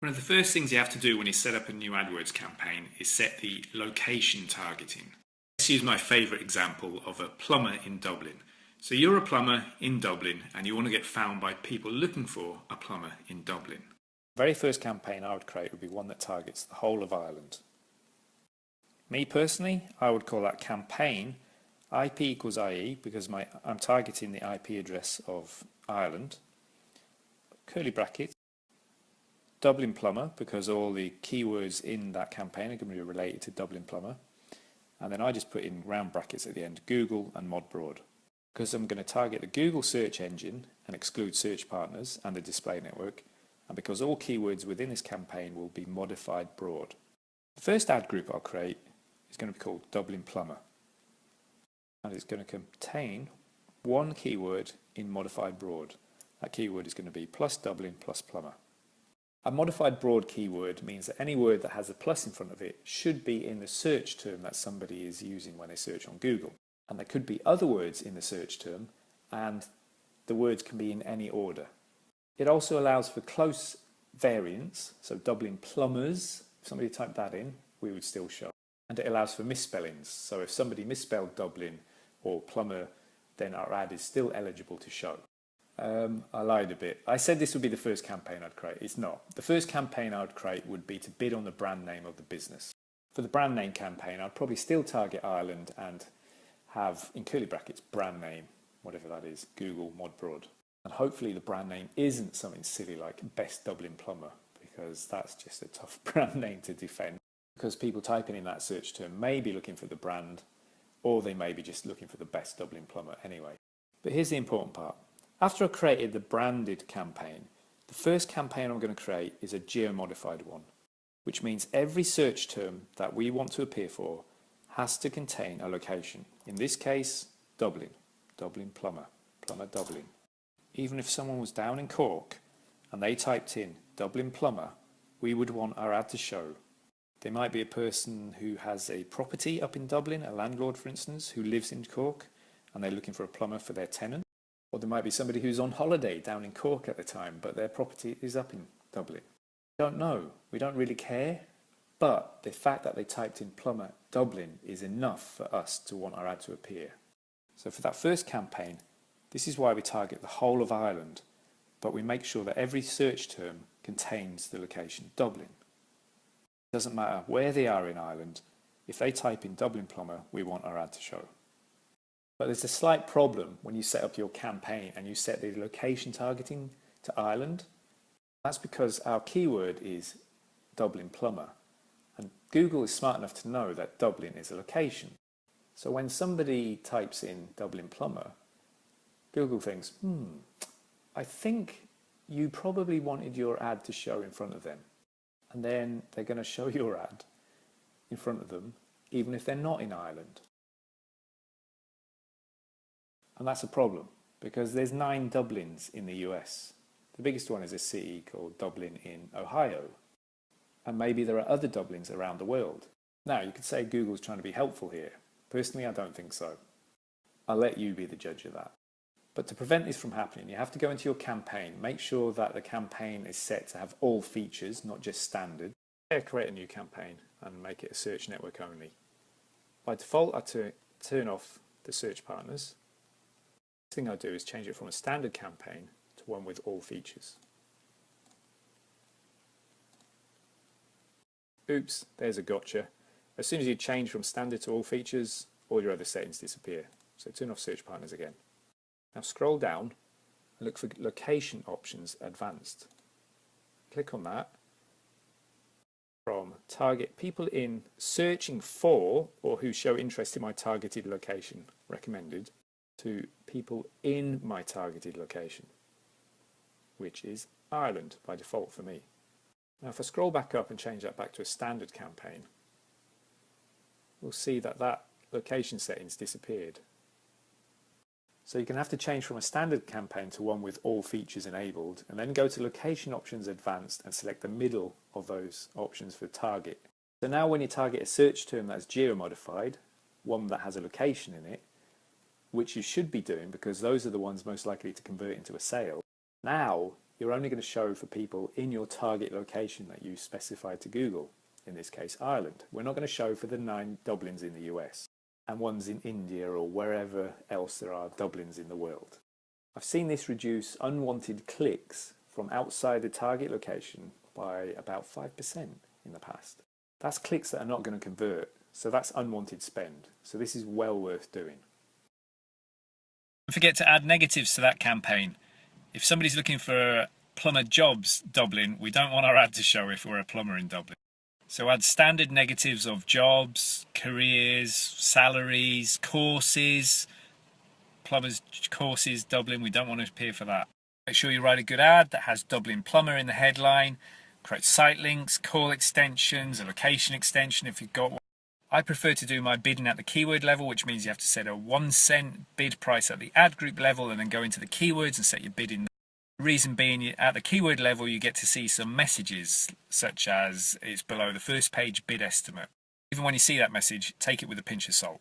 One of the first things you have to do when you set up a new AdWords campaign is set the location targeting. Let's use my favourite example of a plumber in Dublin. So you're a plumber in Dublin and you want to get found by people looking for a plumber in Dublin. The very first campaign I would create would be one that targets the whole of Ireland. Me personally, I would call that campaign IP equals IE because I'm targeting the IP address of Ireland, curly brackets, Dublin plumber because all the keywords in that campaign are going to be related to Dublin plumber, and then I just put in round brackets at the end, Google and mod broad, because I'm going to target the Google search engine and exclude search partners and the display network, and because all keywords within this campaign will be modified broad. The first ad group I'll create is going to be called Dublin plumber, and it's going to contain one keyword in modified broad. That keyword is going to be plus Dublin plus plumber. A modified broad keyword means that any word that has a plus in front of it should be in the search term that somebody is using when they search on Google. And there could be other words in the search term, and the words can be in any order. It also allows for close variants, so Dublin plumbers, if somebody typed that in, we would still show. And it allows for misspellings, so if somebody misspelled Dublin or plumber, then our ad is still eligible to show. I lied a bit. I said this would be the first campaign I'd create. It's not. The first campaign I would create would be to bid on the brand name of the business. For the brand name campaign, I'd probably still target Ireland and have, in curly brackets, brand name, whatever that is, Google mod broad. And hopefully the brand name isn't something silly like Best Dublin Plumber, because that's just a tough brand name to defend. Because people typing in that search term may be looking for the brand, or they may be just looking for the Best Dublin Plumber anyway. But here's the important part. After I've created the branded campaign, the first campaign I'm going to create is a geo-modified one, which means every search term that we want to appear for has to contain a location. In this case, Dublin, Dublin plumber, plumber Dublin. Even if someone was down in Cork and they typed in Dublin plumber, we would want our ad to show. There might be a person who has a property up in Dublin, a landlord for instance, who lives in Cork, and they're looking for a plumber for their tenant. Or there might be somebody who's on holiday down in Cork at the time, but their property is up in Dublin. We don't know. We don't really care. But the fact that they typed in plumber Dublin is enough for us to want our ad to appear. So for that first campaign, this is why we target the whole of Ireland, but we make sure that every search term contains the location Dublin. It doesn't matter where they are in Ireland. If they type in Dublin plumber, we want our ad to show. But there's a slight problem when you set up your campaign and you set the location targeting to Ireland. That's because our keyword is Dublin plumber, and Google is smart enough to know that Dublin is a location. So when somebody types in Dublin plumber, Google thinks, I think you probably wanted your ad to show in front of them. And then they're going to show your ad in front of them, even if they're not in Ireland. And that's a problem, because there's 9 Dublins in the US. The biggest one is a city called Dublin in Ohio. And maybe there are other Dublins around the world. Now, you could say Google's trying to be helpful here. Personally, I don't think so. I'll let you be the judge of that. But to prevent this from happening, you have to go into your campaign, make sure that the campaign is set to have all features, not just standard. Create a new campaign and make it a search network only. By default, I turn off the search partners. The thing I do is change it from a standard campaign to one with all features. Oops, there's a gotcha. As soon as you change from standard to all features, all your other settings disappear. So turn off search partners again. Now scroll down and look for location options advanced. Click on that. From target people in searching for or who show interest in my targeted location recommended to people in my targeted location, which is Ireland by default for me. Now if I scroll back up and change that back to a standard campaign, we'll see that that location settings disappeared. So you're going to have to change from a standard campaign to one with all features enabled, and then go to location options advanced and select the middle of those options for target. So now when you target a search term that's geo-modified, one that has a location in it, which you should be doing because those are the ones most likely to convert into a sale, now you're only going to show for people in your target location that you specified to Google, in this case Ireland. We're not going to show for the 9 Dublins in the US and ones in India or wherever else there are Dublins in the world. I've seen this reduce unwanted clicks from outside the target location by about 5% in the past. That's clicks that are not going to convert, so that's unwanted spend. So this is well worth doing. Don't forget to add negatives to that campaign. If somebody's looking for plumber jobs Dublin, we don't want our ad to show if we're a plumber in Dublin. So add standard negatives of jobs, careers, salaries, courses, plumbers courses Dublin. We don't want to appear for that. Make sure you write a good ad that has Dublin plumber in the headline. Create site links, call extensions, a location extension if you've got one. I prefer to do my bidding at the keyword level, which means you have to set a 1 cent bid price at the ad group level and then go into the keywords and set your bidding. The reason being, at the keyword level, you get to see some messages, such as it's below the first page bid estimate. Even when you see that message, take it with a pinch of salt.